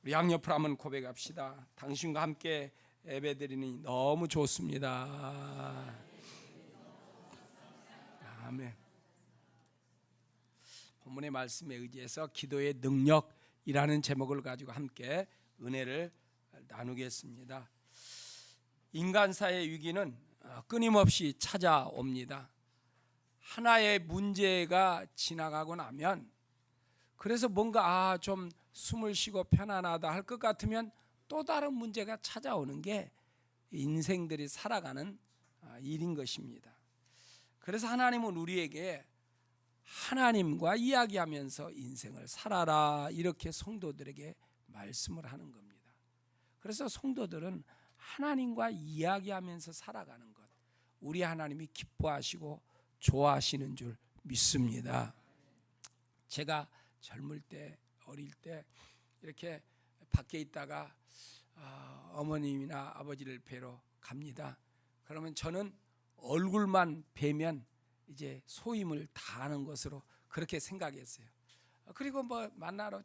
우리 양옆으로 한번 고백합시다. 당신과 함께 예배드리니 너무 좋습니다. 아멘. 본문의 말씀에 의지해서 기도의 능력이라는 제목을 가지고 함께 은혜를 나누겠습니다. 인간사의 위기는 끊임없이 찾아옵니다. 하나의 문제가 지나가고 나면 그래서 뭔가 좀 숨을 쉬고 편안하다 할 것 같으면 또 다른 문제가 찾아오는 게 인생들이 살아가는 일인 것입니다. 그래서 하나님은 우리에게 하나님과 이야기하면서 인생을 살아라 이렇게 성도들에게 말씀을 하는 겁니다. 그래서 성도들은 하나님과 이야기하면서 살아가는 것, 우리 하나님이 기뻐하시고 좋아하시는 줄 믿습니다. 제가 젊을 때, 어릴 때 이렇게 밖에 있다가 어머님이나 아버지를 뵈러 갑니다. 그러면 저는 얼굴만 뵈면 이제 소임을 다하는 것으로 그렇게 생각했어요. 그리고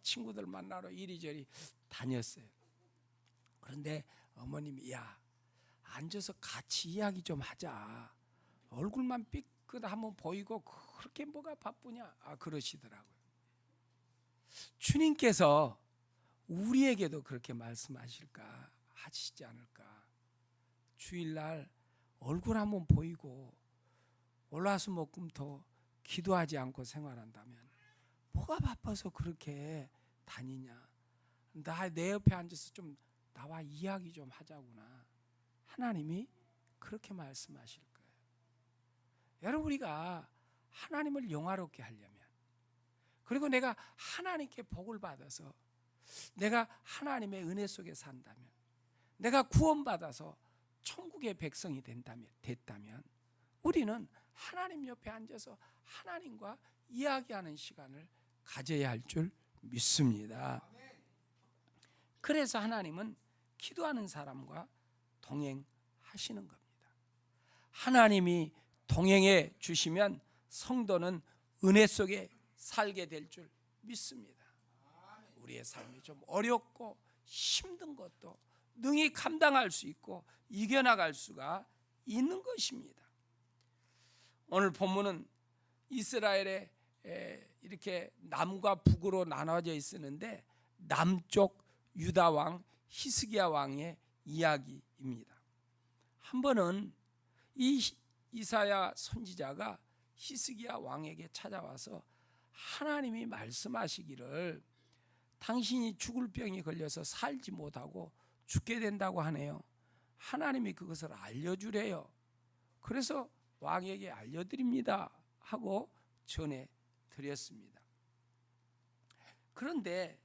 친구들 만나러 이리저리 다녔어요. 그런데 어머님이 앉아서 같이 이야기 좀 하자. 얼굴만 삐끗 한번 보이고 그렇게 뭐가 바쁘냐 그러시더라고요. 주님께서 우리에게도 그렇게 말씀하실까 하시지 않을까. 주일날 얼굴 한번 보이고 월화수목금토 기도하지 않고 생활한다면 뭐가 바빠서 그렇게 다니냐. 내 옆에 앉아서 좀 나와 이야기 좀 하자구나. 하나님이 그렇게 말씀하실 거예요. 여러분, 우리가 하나님을 영화롭게 하려면, 그리고 내가 하나님께 복을 받아서 내가 하나님의 은혜 속에 산다면, 내가 구원받아서 천국의 백성이 됐다면 우리는 하나님 옆에 앉아서 하나님과 이야기하는 시간을 가져야 할 줄 믿습니다. 그래서 하나님은 기도하는 사람과 동행하시는 겁니다. 하나님이 동행해 주시면 성도는 은혜 속에 살게 될 줄 믿습니다. 우리의 삶이 좀 어렵고 힘든 것도 능히 감당할 수 있고 이겨나갈 수가 있는 것입니다. 오늘 본문은 이스라엘에 이렇게 남과 북으로 나눠져 있었는데 남쪽 유다 왕 히스기야 왕의 이야기입니다. 한 번은 이 이사야 선지자가 히스기야 왕에게 찾아와서 하나님이 말씀하시기를 당신이 죽을 병이 걸려서 살지 못하고 죽게 된다고 하네요. 하나님이 그것을 알려주래요. 그래서 왕에게 알려드립니다 하고 전해드렸습니다. 그런데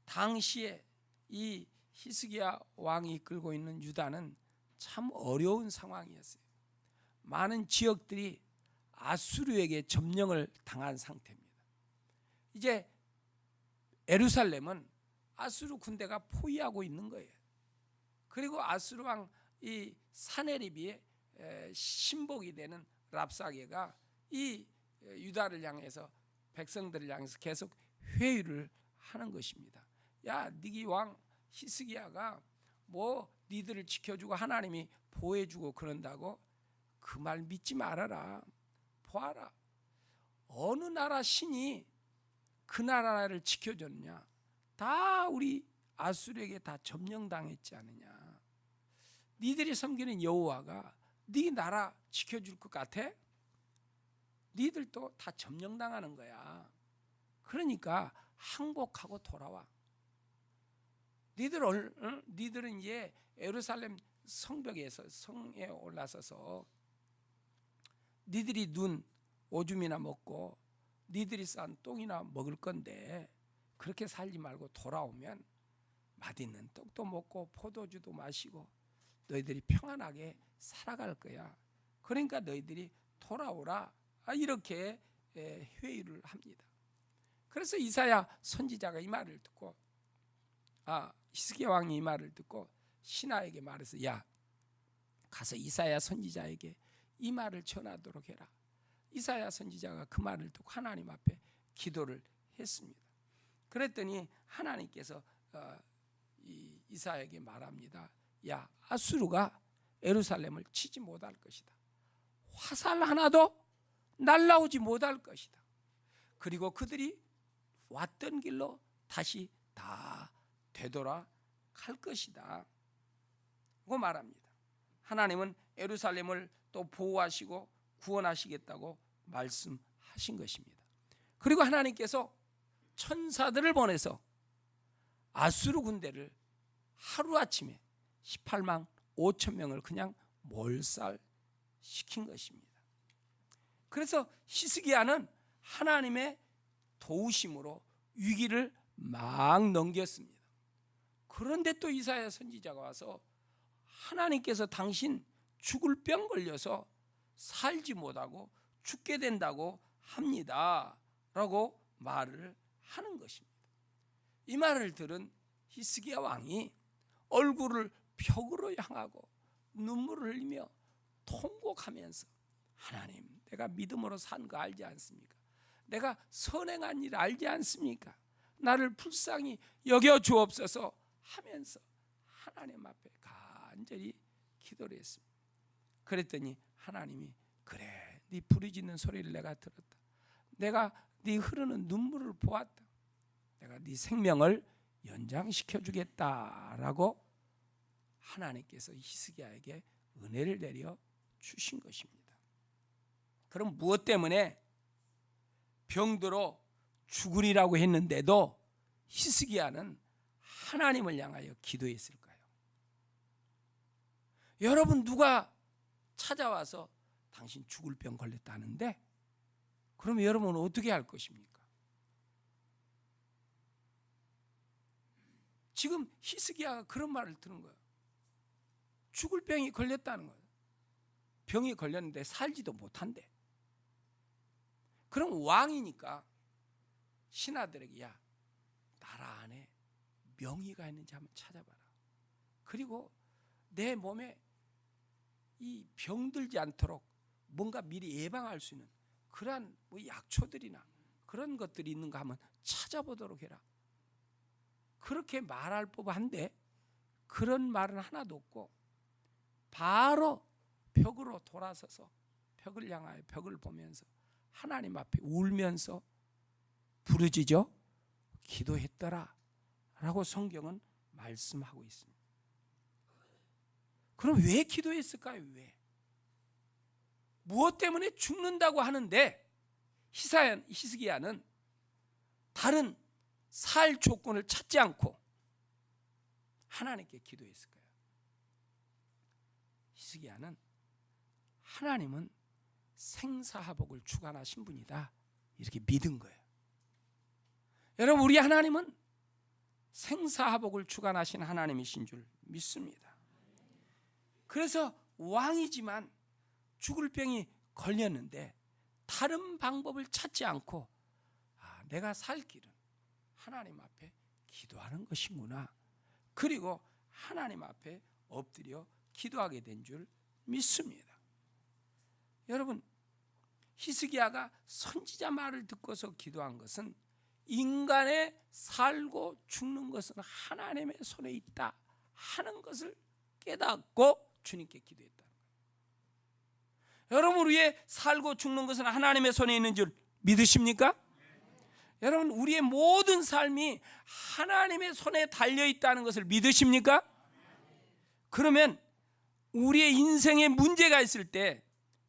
당시에 이 히스기야 왕이 이끌고 있는 유다는 참 어려운 상황이었어요. 많은 지역들이 아수르에게 점령을 당한 상태입니다. 이제 예루살렘은 아수르 군대가 포위하고 있는 거예요. 그리고 아수르 왕 이 사네립이 신복이 되는 랍사게가 이 유다를 향해서, 백성들을 향해서 계속 회유를 하는 것입니다. 네 왕 히스기야가 니들을 지켜주고 하나님이 보호해주고 그런다고 그 말 믿지 말아라. 보아라, 어느 나라 신이 그 나라를 지켜줬냐? 다 우리 아수르에게 다 점령당했지 않느냐? 니들이 섬기는 여호와가 네 나라 지켜줄 것 같아? 니들도 다 점령당하는 거야. 그러니까 항복하고 돌아와. 니들은 이제 예루살렘 성벽에서 성에 올라서서 니들이 눈 오줌이나 먹고 니들이 싼 똥이나 먹을 건데 그렇게 살지 말고 돌아오면 맛있는 떡도 먹고 포도주도 마시고 너희들이 평안하게 살아갈 거야. 그러니까 너희들이 돌아오라. 이렇게 회의를 합니다. 그래서 이사야 선지자가 이 말을 듣고, 히스기야 왕이 이 말을 듣고 신하에게 말해서 가서 이사야 선지자에게 이 말을 전하도록 해라. 이사야 선지자가 그 말을 듣고 하나님 앞에 기도를 했습니다. 그랬더니 하나님께서 이사야에게 말합니다. 야, 아수르가 예루살렘을 치지 못할 것이다. 화살 하나도 날라오지 못할 것이다. 그리고 그들이 왔던 길로 다시 다 되돌아갈 것이다. 고 말합니다. 하나님은 예루살렘을 또 보호하시고 구원하시겠다고 말씀하신 것입니다. 그리고 하나님께서 천사들을 보내서 아수르 군대를 하루아침에 18만 5천 명을 그냥 몰살시킨 것입니다. 그래서 히스기야는 하나님의 도우심으로 위기를 막 넘겼습니다. 그런데 또 이사야 선지자가 와서 하나님께서 당신 죽을 병 걸려서 살지 못하고 죽게 된다고 합니다 라고 말을 하는 것입니다. 이 말을 들은 히스기야 왕이 얼굴을 벽으로 향하고 눈물을 흘리며 통곡하면서 하나님, 내가 믿음으로 산 거 알지 않습니까? 내가 선행한 일 알지 않습니까? 나를 불쌍히 여겨 주옵소서 하면서 하나님 앞에 간절히 기도를 했습니다. 그랬더니 하나님이 그래, 네 부르짖는 소리를 내가 들었다. 내가 네 흐르는 눈물을 보았다. 내가 네 생명을 연장시켜 주겠다라고 하나님께서 히스기야에게 은혜를 내려 주신 것입니다. 그럼 무엇 때문에 병들어 죽으리라고 했는데도 히스기야는 하나님을 향하여 기도했을까요? 여러분, 누가 찾아와서 당신 죽을 병 걸렸다는데 그러면 여러분은 어떻게 할 것입니까? 지금 히스기야가 그런 말을 들은 거예요. 죽을 병이 걸렸다는 거예요. 병이 걸렸는데 살지도 못한대. 그럼 왕이니까 신하들에게 야, 나라 안에 명의가 있는지 한번 찾아봐라. 그리고 내 몸에 이 병들지 않도록 뭔가 미리 예방할 수 있는 그러한 뭐 약초들이나 그런 것들이 있는가 한번 찾아보도록 해라. 그렇게 말할 법한데 그런 말은 하나도 없고 바로 벽으로 돌아서서 벽을 향하여 벽을 보면서 하나님 앞에 울면서 부르짖어 기도했더라 라고 성경은 말씀하고 있습니다. 그럼 왜 기도했을까요? 왜? 무엇 때문에 죽는다고 하는데 히스기야는 다른 살 조건을 찾지 않고 하나님께 기도했을까요? 히스기야는 하나님은 생사화복을 주관하신 분이다 이렇게 믿은 거예요. 여러분, 우리 하나님은 생사화복을 주관하신 하나님이신 줄 믿습니다. 그래서 왕이지만 죽을 병이 걸렸는데 다른 방법을 찾지 않고 내가 살 길은 하나님 앞에 기도하는 것이구나. 그리고 하나님 앞에 엎드려 기도하게 된 줄 믿습니다. 여러분, 히스기야가 선지자 말을 듣고서 기도한 것은 인간의 살고 죽는 것은 하나님의 손에 있다 하는 것을 깨닫고 주님께 기도했다는 거예요. 여러분, 우리의 살고 죽는 것은 하나님의 손에 있는 줄 믿으십니까? 여러분, 우리의 모든 삶이 하나님의 손에 달려있다는 것을 믿으십니까? 그러면 우리의 인생에 문제가 있을 때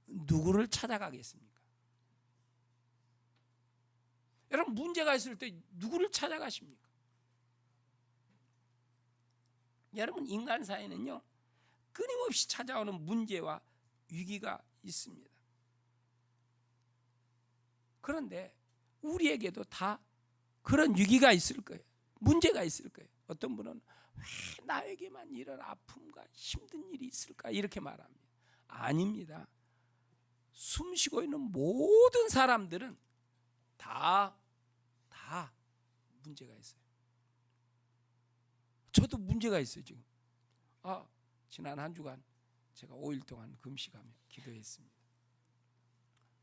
누구를 찾아가겠습니까? 여러분, 문제가 있을 때 누구를 찾아가십니까? 여러분, 인간 사회는요 끊임없이 찾아오는 문제와 위기가 있습니다. 그런데 우리에게도 다 그런 위기가 있을 거예요. 문제가 있을 거예요. 어떤 분은 왜 나에게만 이런 아픔과 힘든 일이 있을까 이렇게 말합니다. 아닙니다. 숨쉬고 있는 모든 사람들은 다 문제가 있어요. 저도 문제가 있어요. 지금 지난 한 주간 제가 5일 동안 금식하며 기도했습니다.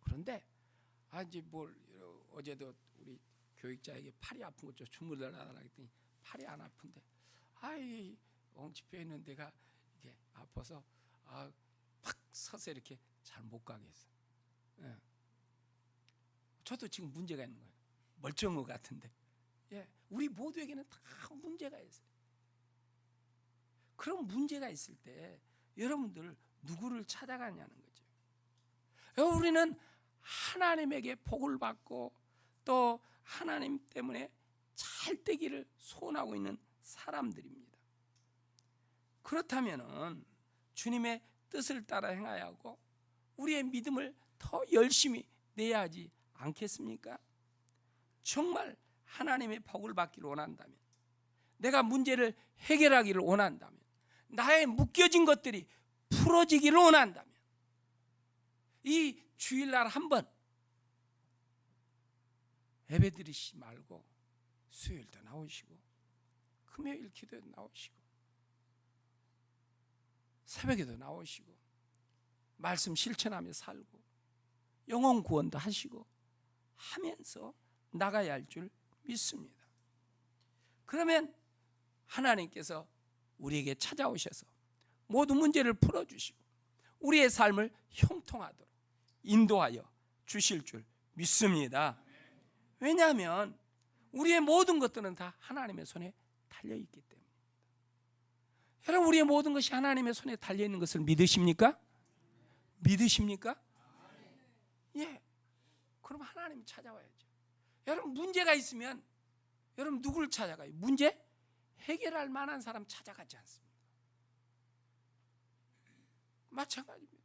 그런데 이제 어제도 우리 교육자에게 팔이 아픈 것 좀 주물러달라고 했더니 팔이 안 아픈데 아이 엉치뼈 있는 데가 이게 아파서 팍 서서 이렇게 잘 못 가게 했어. 예. 저도 지금 문제가 있는 거예요. 멀쩡한 것 같은데. 예. 우리 모두에게는 다 문제가 있어요. 그런 문제가 있을 때 여러분들 누구를 찾아가냐는 거죠. 우리는 하나님에게 복을 받고 또 하나님 때문에 잘 되기를 소원하고 있는 사람들입니다. 그렇다면 주님의 뜻을 따라 행해야 하고 우리의 믿음을 더 열심히 내야 하지 않겠습니까? 정말 하나님의 복을 받기를 원한다면, 내가 문제를 해결하기를 원한다면, 나의 묶여진 것들이 풀어지기를 원한다면 이 주일날 한번 예배드리지 말고 수요일도 나오시고 금요일 기도에도 나오시고 새벽에도 나오시고 말씀 실천하며 살고 영혼 구원도 하시고 하면서 나가야 할 줄 믿습니다. 그러면 하나님께서 우리에게 찾아오셔서 모든 문제를 풀어주시고 우리의 삶을 형통하도록 인도하여 주실 줄 믿습니다. 왜냐하면 우리의 모든 것들은 다 하나님의 손에 달려있기 때문입니다. 여러분, 우리의 모든 것이 하나님의 손에 달려있는 것을 믿으십니까? 믿으십니까? 예. 그럼 하나님 찾아와야죠. 여러분, 문제가 있으면 여러분 누구를 찾아가요? 문제 해결할 만한 사람 찾아가지 않습니다. 마찬가지입니다.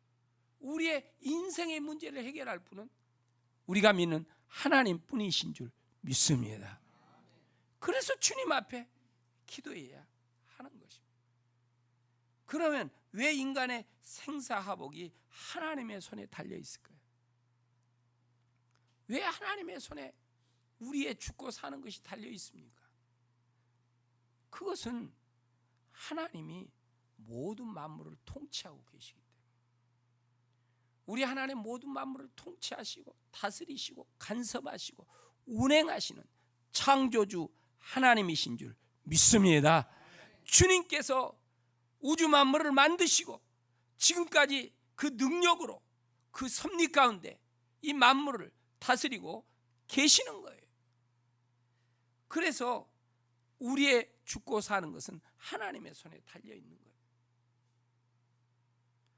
우리의 인생의 문제를 해결할 분은 우리가 믿는 하나님 뿐이신 줄 믿습니다. 그래서 주님 앞에 기도해야 하는 것입니다. 그러면 왜 인간의 생사화복이 하나님의 손에 달려 있을까요? 왜 하나님의 손에 우리의 죽고 사는 것이 달려 있습니까? 그것은 하나님이 모든 만물을 통치하고 계시기 때문에, 우리 하나님 모든 만물을 통치하시고 다스리시고 간섭하시고 운행하시는 창조주 하나님이신 줄 믿습니다. 주님께서 우주 만물을 만드시고 지금까지 그 능력으로 그 섭리 가운데 이 만물을 다스리고 계시는 거예요. 그래서 우리의 죽고 사는 것은 하나님의 손에 달려 있는 거예요.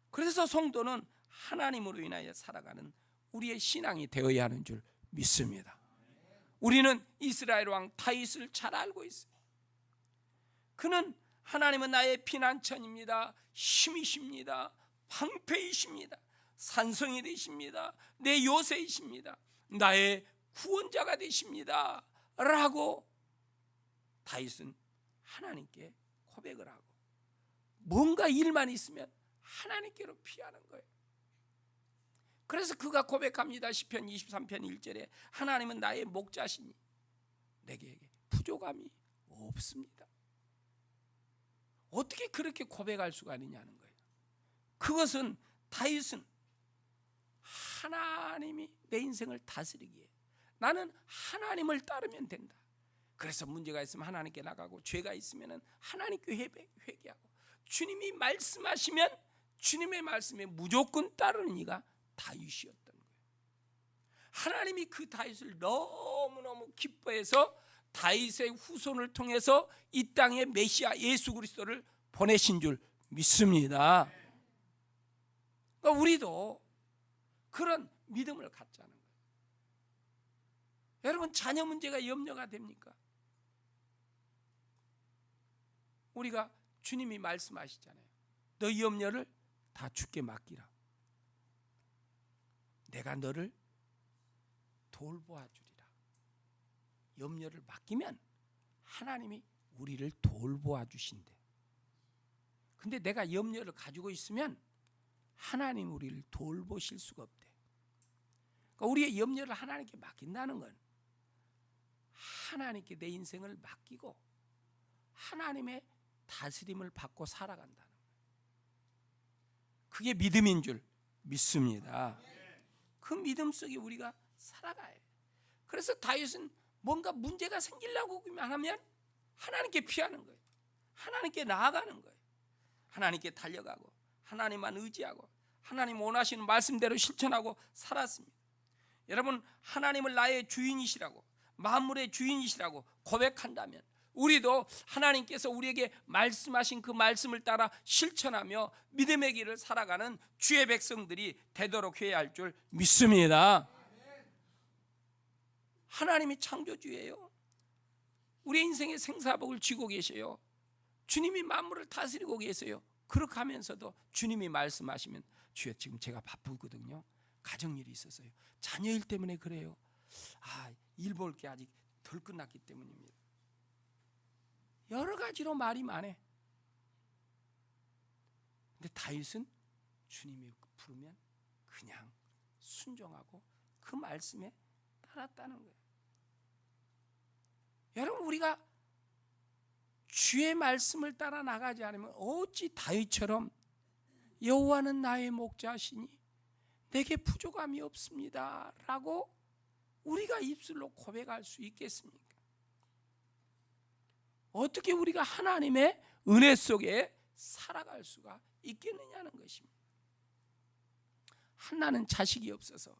그래서 성도는 하나님으로 인하여 살아가는 우리의 신앙이 되어야 하는 줄 믿습니다. 우리는 이스라엘 왕 다윗을 잘 알고 있어요. 그는 하나님은 나의 피난처입니다, 힘이십니다, 방패이십니다, 산성이 되십니다, 내 요새이십니다, 나의 구원자가 되십니다 라고 다윗은 하나님께 고백을 하고 뭔가 일만 있으면 하나님께로 피하는 거예요. 그래서 그가 고백합니다. 시편 23편 1절에 하나님은 나의 목자시니 내게 부족함이 없습니다. 어떻게 그렇게 고백할 수가 있느냐는 거예요. 그것은 다윗은 하나님이 내 인생을 다스리기에 나는 하나님을 따르면 된다. 그래서 문제가 있으면 하나님께 나가고 죄가 있으면 하나님께 회개하고 주님이 말씀하시면 주님의 말씀에 무조건 따르는 이가 다윗이었던 거예요. 하나님이 그 다윗을 너무너무 기뻐해서 다윗의 후손을 통해서 이 땅에 메시아 예수 그리스도를 보내신 줄 믿습니다. 그러니까 우리도 그런 믿음을 갖자는 거예요. 여러분, 자녀 문제가 염려가 됩니까? 우리가 주님이 말씀하시잖아요. 너희 염려를 다 주께 맡기라. 내가 너를 돌보아 주리라. 염려를 맡기면 하나님이 우리를 돌보아 주신대. 근데 내가 염려를 가지고 있으면 하나님 우리를 돌보실 수가 없대. 그러니까 우리의 염려를 하나님께 맡긴다는 건 하나님께 내 인생을 맡기고 하나님의 다스림을 받고 살아간다는 거예요. 그게 믿음인 줄 믿습니다. 그 믿음 속에 우리가 살아가요. 그래서 다윗은 뭔가 문제가 생기려고 하면 하나님께 피하는 거예요. 하나님께 나아가는 거예요. 하나님께 달려가고 하나님만 의지하고 하나님 원하시는 말씀대로 실천하고 살았습니다. 여러분, 하나님을 나의 주인이시라고, 만물의 주인이시라고 고백한다면 우리도 하나님께서 우리에게 말씀하신 그 말씀을 따라 실천하며 믿음의 길을 살아가는 주의 백성들이 되도록 해야 할 줄 믿습니다. 하나님이 창조주예요. 우리 인생의 생사복을 쥐고 계셔요. 주님이 만물을 다스리고 계세요. 그렇게 하면서도 주님이 말씀하시면, 주여 지금 제가 바쁘거든요, 가정일이 있어서요, 자녀일 때문에 그래요, 일 볼 게 아직 덜 끝났기 때문입니다. 여러 가지로 말이 많아. 근데 다윗은 주님이 부르면 그냥 순종하고 그 말씀에 따랐다는 거예요. 여러분, 우리가 주의 말씀을 따라 나가지 않으면 어찌 다윗처럼 여호와는 나의 목자시니 내게 부족함이 없습니다 라고 우리가 입술로 고백할 수 있겠습니까? 어떻게 우리가 하나님의 은혜 속에 살아갈 수가 있겠느냐는 것입니다. 한나는 자식이 없어서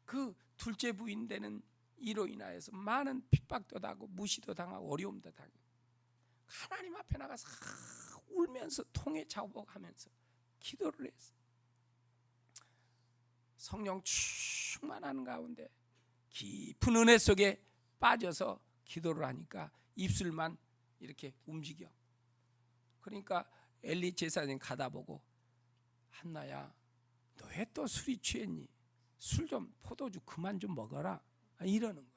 그 둘째 부인 되는 이로 인하여서 많은 핍박도 당하고 무시도 당하고 어려움도 당하고 하나님 앞에 나가서 울면서 통회 자복하면서 기도를 했어요. 성령 충만한 가운데 깊은 은혜 속에 빠져서 기도를 하니까 입술만 이렇게 움직여. 그러니까 엘리 제사장이 가다 보고, 한나야 너 왜 또 술이 취했니? 술 좀, 포도주 그만 좀 먹어라, 이러는 거예요.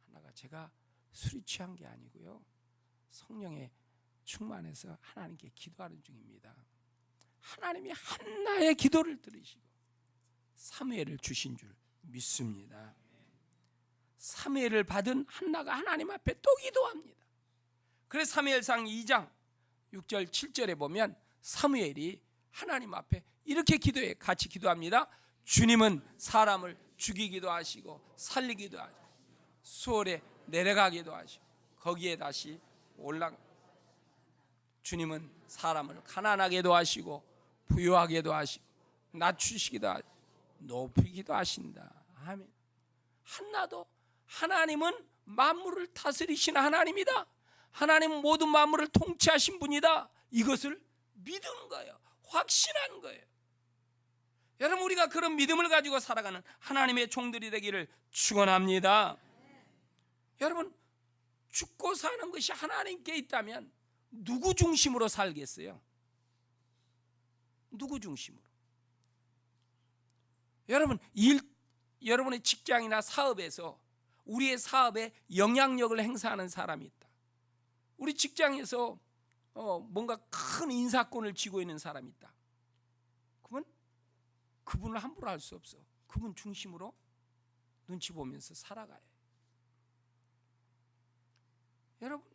한나가, 제가 술이 취한 게 아니고요, 성령에 충만해서 하나님께 기도하는 중입니다. 하나님이 한나의 기도를 들으시고 사무엘을 주신 줄 믿습니다. 사무엘을 받은 한나가 하나님 앞에 또 기도합니다. 그래서 사무엘상 2장 6절 7절에 보면 사무엘이 하나님 앞에 이렇게 기도해, 같이 기도합니다. 주님은 사람을 죽이기도 하시고 살리기도 하시고 수월에 내려가기도 하시고 거기에 다시 올라가. 주님은 사람을 가난하게도 하시고 부유하게도 하시고 낮추시기도 하시고 높이기도 하신다. 아멘. 한나도 하나님은 만물을 다스리시는 하나님이다, 하나님은 모든 만물을 통치하신 분이다, 이것을 믿은 거예요. 확신한 거예요. 여러분, 우리가 그런 믿음을 가지고 살아가는 하나님의 종들이 되기를 축원합니다. 여러분, 죽고 사는 것이 하나님께 있다면 누구 중심으로 살겠어요? 누구 중심으로? 여러분, 여러분의 직장이나 사업에서 우리의 사업에 영향력을 행사하는 사람이 있다. 우리 직장에서 뭔가 큰 인사권을 쥐고 있는 사람이 있다. 그러면 그분을 함부로 할 수 없어. 그분 중심으로 눈치 보면서 살아가요. 여러분,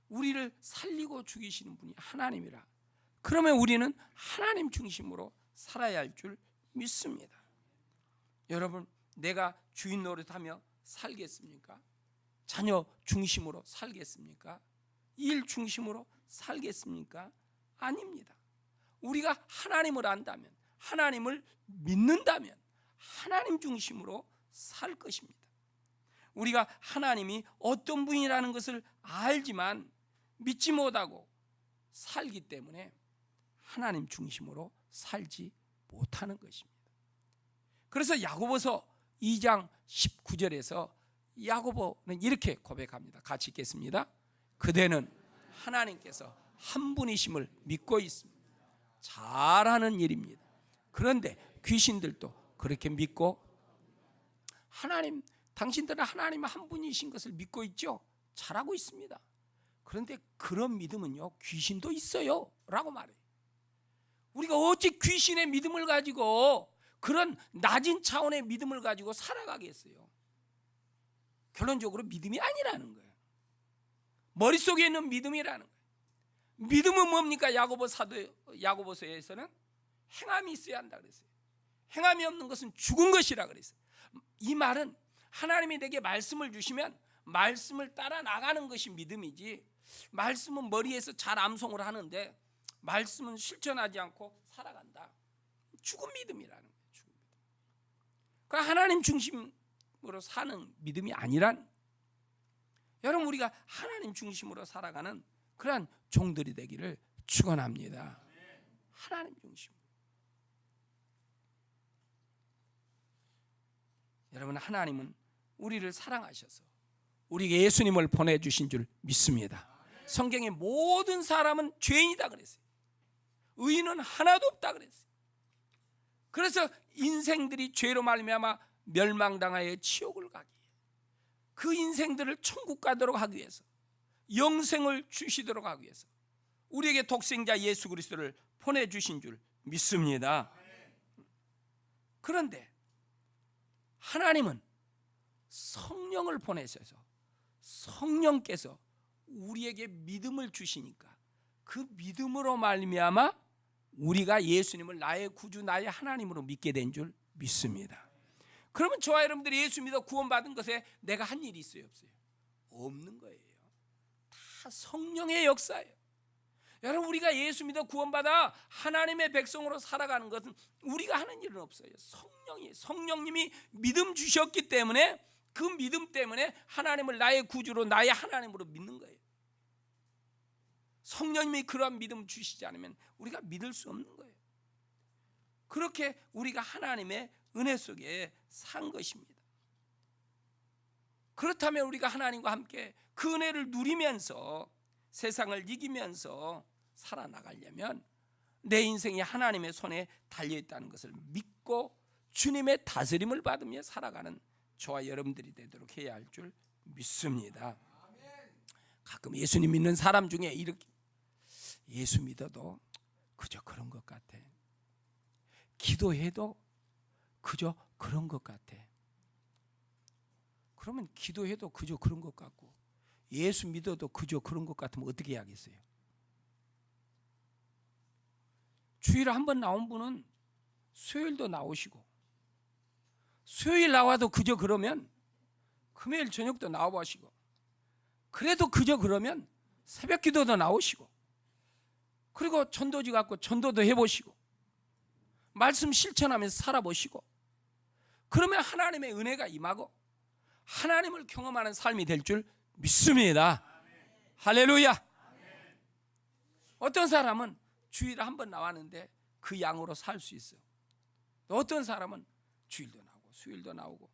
우리를 살리고 죽이시는 분이 하나님이라. 그러면 우리는 하나님 중심으로 살아야 할 줄 믿습니다. 여러분, 내가 주인 노릇하며 살겠습니까? 자녀 중심으로 살겠습니까? 일 중심으로 살겠습니까? 아닙니다. 우리가 하나님을 안다면, 하나님을 믿는다면 하나님 중심으로 살 것입니다. 우리가 하나님이 어떤 분이라는 것을 알지만 믿지 못하고 살기 때문에 하나님 중심으로 살지 못하는 것입니다. 그래서 야고보서 2장 19절에서 야고보는 이렇게 고백합니다. 같이 읽겠습니다. 그대는 하나님께서 한 분이심을 믿고 있습니다. 잘하는 일입니다. 그런데 귀신들도 그렇게 믿고, 당신들은 하나님 한 분이신 것을 믿고 있죠? 잘하고 있습니다. 그런데 그런 믿음은요, 귀신도 있어요 라고 말해요. 우리가 어찌 귀신의 믿음을 가지고, 그런 낮은 차원의 믿음을 가지고 살아가겠어요? 결론적으로 믿음이 아니라는 거예요. 머릿속에 있는 믿음이라는 거예요. 믿음은 뭡니까? 야고보서에서는 행함이 있어야 한다 그랬어요. 행함이 없는 것은 죽은 것이라 그랬어요. 이 말은 하나님이 내게 말씀을 주시면 말씀을 따라 나가는 것이 믿음이지, 말씀은 머리에서 잘 암송을 하는데 말씀은 실천하지 않고 살아간다. 죽은 믿음이라는 거예요. 죽은 믿음. 그러니까 하나님 중심으로 사는 믿음이 아니란, 여러분 우리가 하나님 중심으로 살아가는 그러한 종들이 되기를 축원합니다. 하나님 중심. 여러분, 하나님은 우리를 사랑하셔서 우리에게 예수님을 보내주신 줄 믿습니다. 성경에 모든 사람은 죄인이다 그랬어요. 의인은 하나도 없다 그랬어요. 그래서 인생들이 죄로 말미암아 멸망당하여 지옥을 가기, 그 인생들을 천국 가도록 하기 위해서, 영생을 주시도록 하기 위해서 우리에게 독생자 예수 그리스도를 보내주신 줄 믿습니다. 그런데 하나님은 성령을 보내셔서 성령께서 우리에게 믿음을 주시니까 그 믿음으로 말미암아 우리가 예수님을 나의 구주, 나의 하나님으로 믿게 된 줄 믿습니다. 그러면 저와 여러분들이 예수 믿어 구원받은 것에 내가 한 일이 있어요, 없어요? 없는 거예요. 다 성령의 역사예요. 여러분, 우리가 예수 믿어 구원받아 하나님의 백성으로 살아가는 것은 우리가 하는 일은 없어요. 성령님이 믿음 주셨기 때문에, 그 믿음 때문에 하나님을 나의 구주로, 나의 하나님으로 믿는 거예요. 성령님이 그러한 믿음 주시지 않으면 우리가 믿을 수 없는 거예요. 그렇게 우리가 하나님의 은혜 속에 산 것입니다. 그렇다면 우리가 하나님과 함께 그 은혜를 누리면서 세상을 이기면서 살아나가려면 내 인생이 하나님의 손에 달려있다는 것을 믿고 주님의 다스림을 받으며 살아가는 저와 여러분들이 되도록 해야 할 줄 믿습니다. 가끔 예수님 믿는 사람 중에 이렇게, 예수 믿어도 그저 그런 것 같아, 기도해도 그저 그런 것 같아. 그러면 기도해도 그저 그런 것 같고 예수 믿어도 그저 그런 것 같으면 어떻게 해야겠어요? 주일에 한 번 나온 분은 수요일도 나오시고, 수요일 나와도 그저 그러면 금요일 저녁도 나와보시고, 그래도 그저 그러면 새벽 기도도 나오시고, 그리고 전도지 갖고 전도도 해보시고, 말씀 실천하면서 살아보시고, 그러면 하나님의 은혜가 임하고 하나님을 경험하는 삶이 될 줄 믿습니다. 할렐루야. 어떤 사람은 주일에 한 번 나왔는데 그 양으로 살 수 있어요. 어떤 사람은 주일도 나오고 수요일도 나오고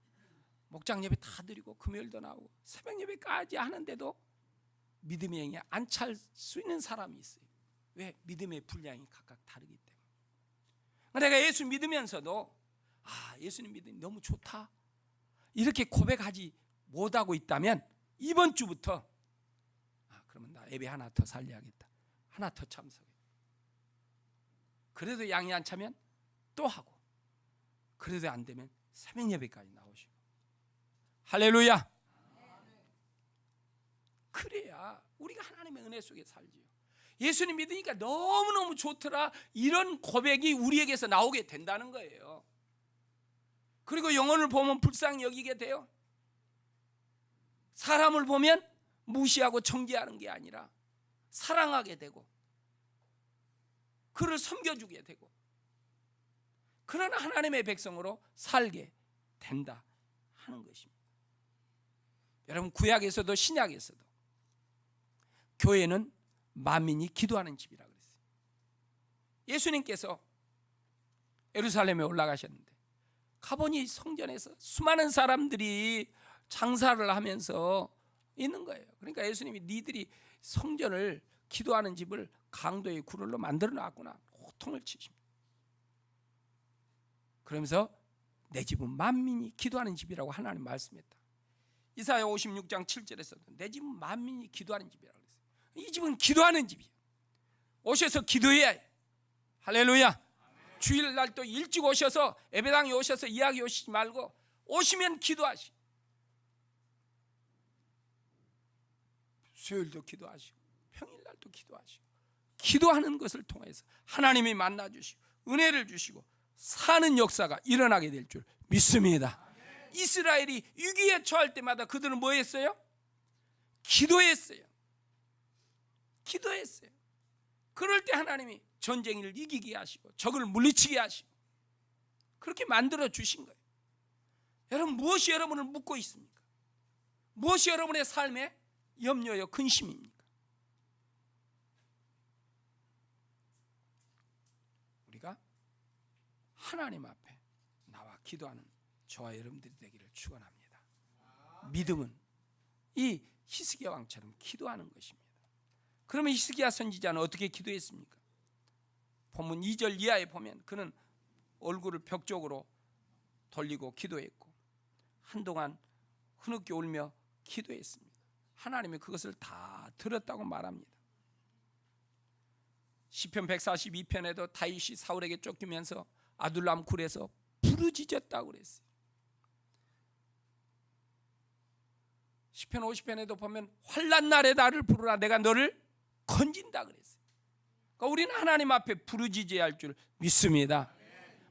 목장 예배 다 드리고 금요일도 나오고 새벽 예배까지 하는데도 믿음의 영이 안 찰 수 있는 사람이 있어요. 왜? 믿음의 분량이 각각 다르기 때문에. 내가 예수 믿으면서도 예수님 믿음이 너무 좋다 이렇게 고백하지 못하고 있다면 이번 주부터 그러면 나 예배 하나 더 살려야겠다, 하나 더 참석해. 그래도 양이 안 차면 또 하고, 그래도 안 되면 새벽 예배까지 나오시고. 할렐루야. 그래야 우리가 하나님의 은혜 속에 살지요. 예수님 믿으니까 너무너무 좋더라, 이런 고백이 우리에게서 나오게 된다는 거예요. 그리고 영혼을 보면 불쌍히 여기게 돼요. 사람을 보면 무시하고 정죄하는 게 아니라 사랑하게 되고 그를 섬겨주게 되고 그런 하나님의 백성으로 살게 된다 하는 것입니다. 여러분, 구약에서도 신약에서도 교회는 만민이 기도하는 집이라고 그랬어요. 예수님께서 예루살렘에 올라가셨는데 가보니 성전에서 수많은 사람들이 장사를 하면서 있는 거예요. 그러니까 예수님이 니들이 성전을, 기도하는 집을 강도의 굴을로 만들어 놨구나, 호통을 치십니다. 그러면서 내 집은 만민이 기도하는 집이라고 하나님 말씀했다. 이사야 56장 7절에서도 내 집은 만민이 기도하는 집이라고 그랬어요. 이 집은 기도하는 집이에요. 오셔서 기도해야 해요. 할렐루야. 주일날 또 일찍 오셔서 예배당에 오셔서 이야기 오시지 말고 오시면 기도하시고, 수요일도 기도하시고 평일날도 기도하시고, 기도하는 것을 통해서 하나님이 만나주시고 은혜를 주시고 사는 역사가 일어나게 될 줄 믿습니다. 이스라엘이 위기에 처할 때마다 그들은 뭐 했어요? 기도했어요. 기도했어요. 그럴 때 하나님이 전쟁을 이기게 하시고 적을 물리치게 하시고 그렇게 만들어 주신 거예요. 여러분, 무엇이 여러분을 묶고 있습니까? 무엇이 여러분의 삶의 염려요 근심입니까? 우리가 하나님 앞에 나와 기도하는 저와 여러분들이 되기를 축원합니다. 믿음은 이 히스기야 왕처럼 기도하는 것입니다. 그러면 히스기야 선지자는 어떻게 기도했습니까? 본문 2절 이하에 보면 그는 얼굴을 벽 쪽으로 돌리고 기도했고 한동안 흐느껴 울며 기도했습니다. 하나님이 그것을 다 들었다고 말합니다. 시편 142편에도 다윗이 사울에게 쫓기면서 아둘람 굴에서 부르짖었다고 그랬어요. 시편 50편에도 보면 환난 날에 나를 부르라 내가 너를 건진다 그랬어요. 그러니까 우리는 하나님 앞에 부르짖어야 할 줄 믿습니다.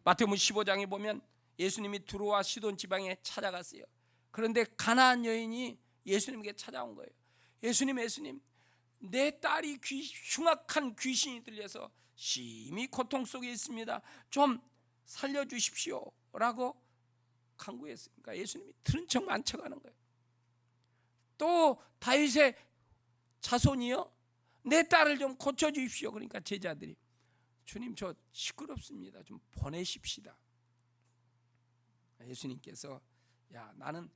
마태복음 15장에 보면 예수님이 두로와 시돈 지방에 찾아갔어요. 그런데 가나안 여인이 예수님께 찾아온 거예요. 예수님, 내 딸이 흉악한 귀신이 들려서 심히 고통 속에 있습니다. 좀 살려주십시오 라고 간구했어요. 그러니까 예수님이 들은 척 만척하는 거예요. 또 다윗의 자손이요, 내 딸을 좀 고쳐주십시오. 그러니까 제자들이 주님 저 시끄럽습니다. 좀 보내십시다. 예수님께서 야 나는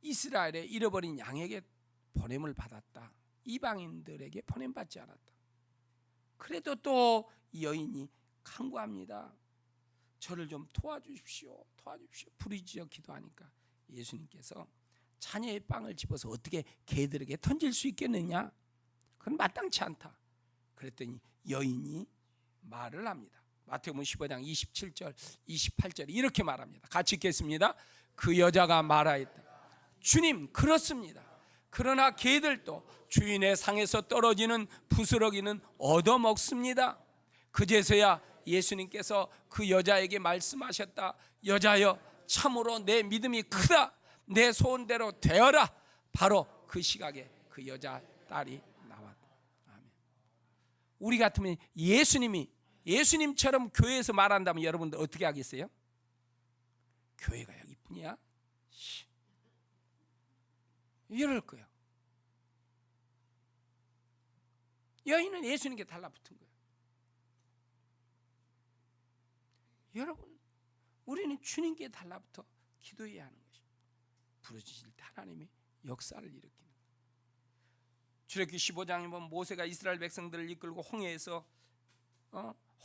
이스라엘의 잃어버린 양에게 보냄을 받았다. 이방인들에게 보냄받지 않았다. 그래도 또 이 여인이 간구합니다. 저를 좀 도와주십시오. 부르짖어 기도하니까 예수님께서 자녀의 빵을 집어서 어떻게 개들에게 던질 수 있겠느냐? 그건 마땅치 않다. 그랬더니 여인이 말을 합니다. 마태복음 15장 27절 28절 이렇게 말합니다. 같이 읽겠습니다. 그 여자가 말하였다. 주님, 그렇습니다. 그러나 개들도 주인의 상에서 떨어지는 부스러기는 얻어먹습니다. 그제서야 예수님께서 그 여자에게 말씀하셨다. 여자여, 참으로 내 믿음이 크다. 내 소원대로 되어라. 바로 그 시각에 그 여자 딸이 나왔다. 아멘. 우리 같으면 예수님처럼 교회에서 말한다면 여러분들 어떻게 하겠어요? 교회가 여기뿐이야? 이럴 거야. 여인은 예수님께 달라붙은 거예요. 여러분, 우리는 주님께 달라붙어 기도해야 하는 것입니다. 부르짖을 때 하나님이 역사를 일으키는 거예요. 출애굽기 15장에 보면 모세가 이스라엘 백성들을 이끌고 홍해에서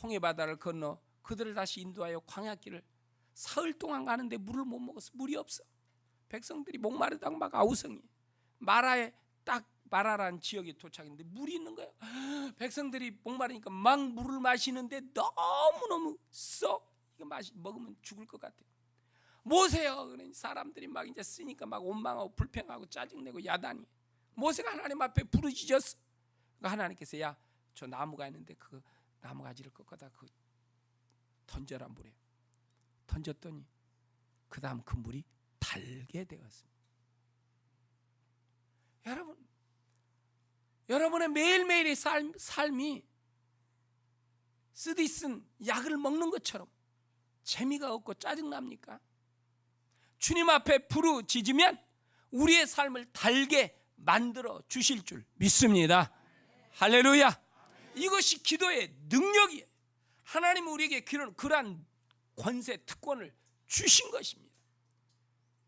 홍해 바다를 건너 그들을 다시 인도하여 광야길을 사흘 동안 가는데 물을 못 먹었어. 물이 없어. 백성들이 목마르다고 막 아우성이 마라에 딱 마라라는 지역에 도착했는데 물이 있는 거예요. 백성들이 목마르니까 막 물을 마시는데 너무너무 써. 이거 먹으면 죽을 것 같아. 모세요. 사람들이 막 이제 쓰니까 막 원망하고 불평하고 짜증내고 야단이. 모세가 하나님 앞에 부르짖었어. 그러니까 하나님께서 야, 저 나무가 있는데 그 나무 가지를 꺾어다 그 던져라 물에. 던졌더니 그 다음 그 물이 달게 되었습니다. 여러분의 매일매일의 삶이 쓰디쓴 약을 먹는 것처럼 재미가 없고 짜증납니까? 주님 앞에 부르짖으면 우리의 삶을 달게 만들어 주실 줄 믿습니다. 할렐루야. 이것이 기도의 능력이에요. 하나님은 우리에게 그러한 권세, 특권을 주신 것입니다.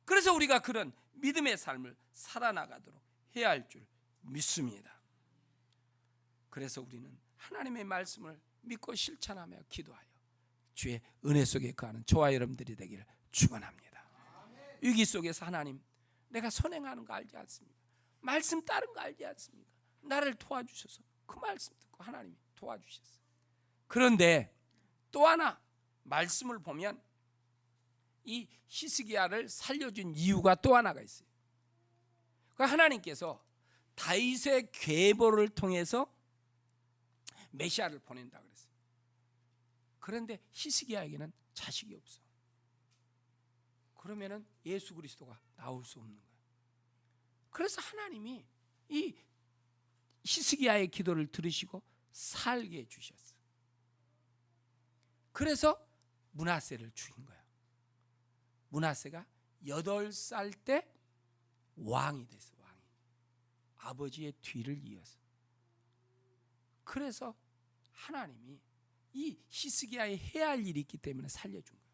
그래서 우리가 그런 믿음의 삶을 살아나가도록 해야 할 줄 믿습니다. 그래서 우리는 하나님의 말씀을 믿고 실천하며 기도하여 주의 은혜 속에 거하는 저와 여러분들이 되기를 축원합니다. 위기 속에서 하나님, 내가 선행하는 거 알지 않습니까? 말씀 따른 거 알지 않습니까? 나를 도와주셔서 그 말씀 듣고 하나님이 도와주셨어요. 그런데 또 하나 말씀을 보면 이 히스기야를 살려준 이유가 또 하나가 있어요. 그러니까 하나님께서 다윗의 계보를 통해서 메시아를 보낸다 그랬어요. 그런데 히스기야에게는 자식이 없어. 그러면은 예수 그리스도가 나올 수 없는 거예요. 그래서 하나님이 이 히스기야의 기도를 들으시고 살게 해주셨어. 그래서 므낫세를 죽인 거야. 므낫세가 8살 때 왕이 됐어. 왕이. 아버지의 뒤를 이어서. 그래서 하나님이 이 히스기야에 해야 할 일이 있기 때문에 살려준 거예요.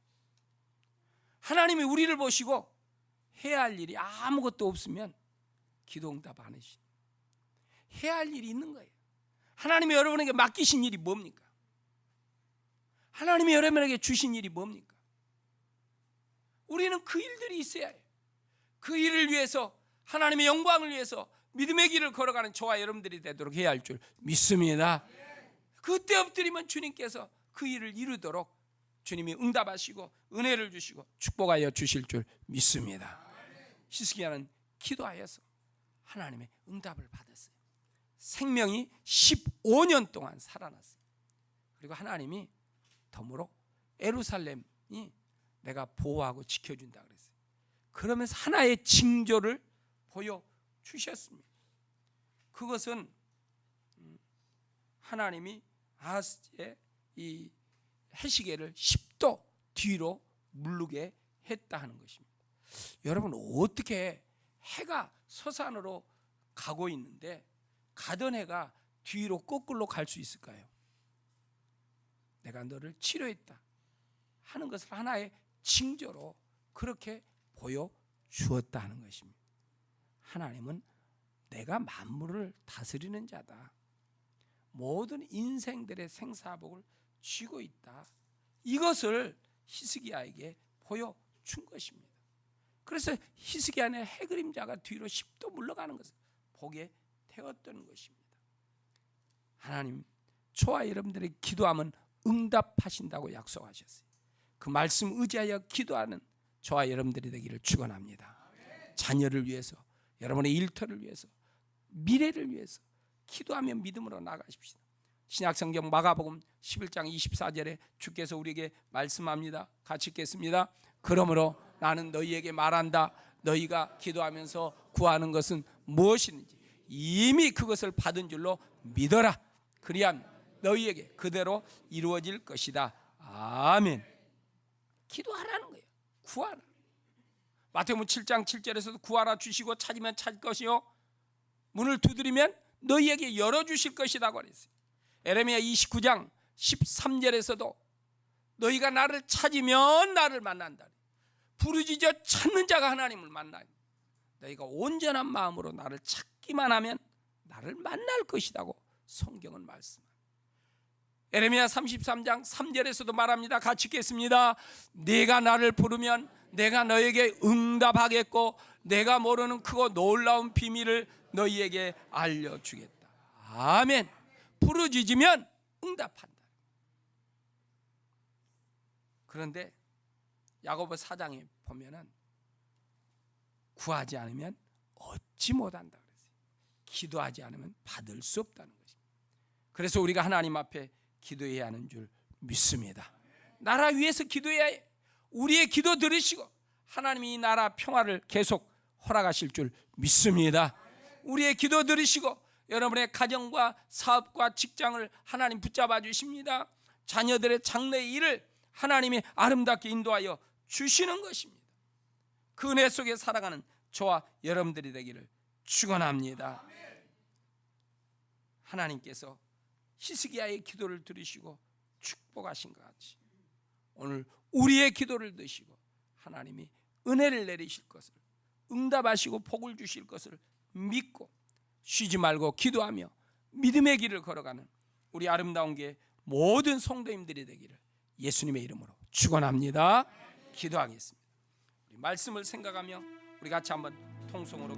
하나님이 우리를 보시고 해야 할 일이 아무것도 없으면 기도 응답 안 해주시는, 해야 할 일이 있는 거예요. 하나님이 여러분에게 맡기신 일이 뭡니까? 하나님이 여러분에게 주신 일이 뭡니까? 우리는 그 일들이 있어야 해요. 그 일을 위해서, 하나님의 영광을 위해서 믿음의 길을 걸어가는 저와 여러분들이 되도록 해야 할 줄 믿습니다. 그때 엎드리면 주님께서 그 일을 이루도록 주님이 응답하시고 은혜를 주시고 축복하여 주실 줄 믿습니다. 히스기야는 기도하여서 하나님의 응답을 받았어요. 생명이 15년 동안 살아났어요. 그리고 하나님이 덤으로 예루살렘이 내가 보호하고 지켜준다 그랬어요. 그러면서 하나의 징조를 보여주셨습니다. 그것은 하나님이 아하스의 이 해시계를 10도 뒤로 물르게 했다 하는 것입니다. 여러분, 어떻게 해가 서산으로 가고 있는데 가던 해가 뒤로 거꾸로 갈 수 있을까요? 내가 너를 치료했다 하는 것을 하나의 징조로 그렇게 보여주었다 하는 것입니다. 하나님은 내가 만물을 다스리는 자다, 모든 인생들의 생사복을 쥐고 있다, 이것을 히스기야에게 보여준 것입니다. 그래서 히스기야의 해그림자가 뒤로 10도 물러가는 것을 보게 되었던 것입니다. 하나님, 저와 여러분들의 기도하면 응답하신다고 약속하셨어요. 그 말씀 의지하여 기도하는 저와 여러분들이 되기를 축원합니다. 자녀를 위해서, 여러분의 일터를 위해서, 미래를 위해서 기도하며 믿음으로 나가십시다. 신약성경 마가복음 11장 24절에 주께서 우리에게 말씀합니다. 같이 읽겠습니다. 그러므로 나는 너희에게 말한다. 너희가 기도하면서 구하는 것은 무엇이든지 이미 그것을 받은 줄로 믿어라. 그리하면 너희에게 그대로 이루어질 것이다. 아멘. 기도하라는 거예요. 구하라. 마태복음 7장 7절에서도 구하라 주시고 찾으면 찾을 것이요 문을 두드리면 너희에게 열어주실 것이라고 그랬어요. 에레미야 29장 13절에서도 너희가 나를 찾으면 나를 만난다. 부르짖어 찾는 자가 하나님을 만나요. 너희가 온전한 마음으로 나를 찾기만 하면 나를 만날 것이라고 성경은 말씀합니다. 에레미야 33장 3절에서도 말합니다. 같이 읽겠습니다. 네가 나를 부르면 내가 너에게 응답하겠고 내가 모르는 크고 놀라운 비밀을 너희에게 알려주겠다. 아멘. 부르짖으면 응답한다. 그런데 야고보 4장에 보면은 구하지 않으면 얻지 못한다 그랬어요. 기도하지 않으면 받을 수 없다는 것입니다. 그래서 우리가 하나님 앞에 기도해야 하는 줄 믿습니다. 나라 위해서 기도해야 해. 우리의 기도 들으시고 하나님이 이 나라 평화를 계속 허락하실 줄 믿습니다. 우리의 기도 들으시고 여러분의 가정과 사업과 직장을 하나님 붙잡아 주십니다. 자녀들의 장래의 일을 하나님이 아름답게 인도하여 주시는 것입니다. 그 은혜 속에 살아가는 저와 여러분들이 되기를 축원합니다. 하나님께서 히스기야의 기도를 들으시고 축복하신 것 같이 오늘 우리의 기도를 드시고 하나님이 은혜를 내리실 것을, 응답하시고 복을 주실 것을 믿고 쉬지 말고 기도하며 믿음의 길을 걸어가는 우리 아름다운 교회 모든 성도님들이 되기를 예수님의 이름으로 축원합니다. 기도하겠습니다. 우리 말씀을 생각하며 우리 같이 한번 통성으로